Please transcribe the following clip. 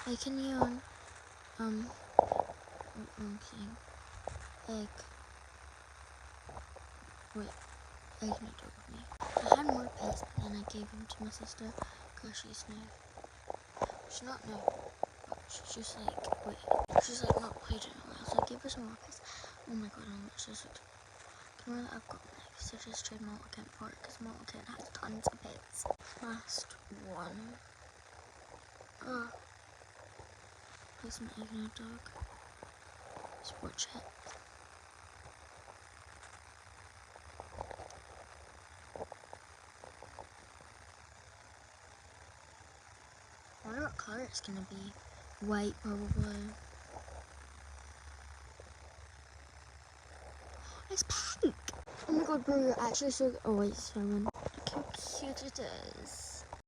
Like in the wrong thing. Eggnog with me. I had more paste, but then I gave him to my sister because she's new. She's not new, but she's just like, she's like not played in a while, so I gave her some more paste. Oh my god, how much is it? Camera that I've got next, so just trade multi-kit for it because multi-kit has tons of paste. Last one. Here's my eggnog dog. Let's watch it. I wonder what colour it's gonna be. White, probably. It's pink! Oh my god, bro, you're actually so. Oh, wait, it's Simon. Look how cute it is.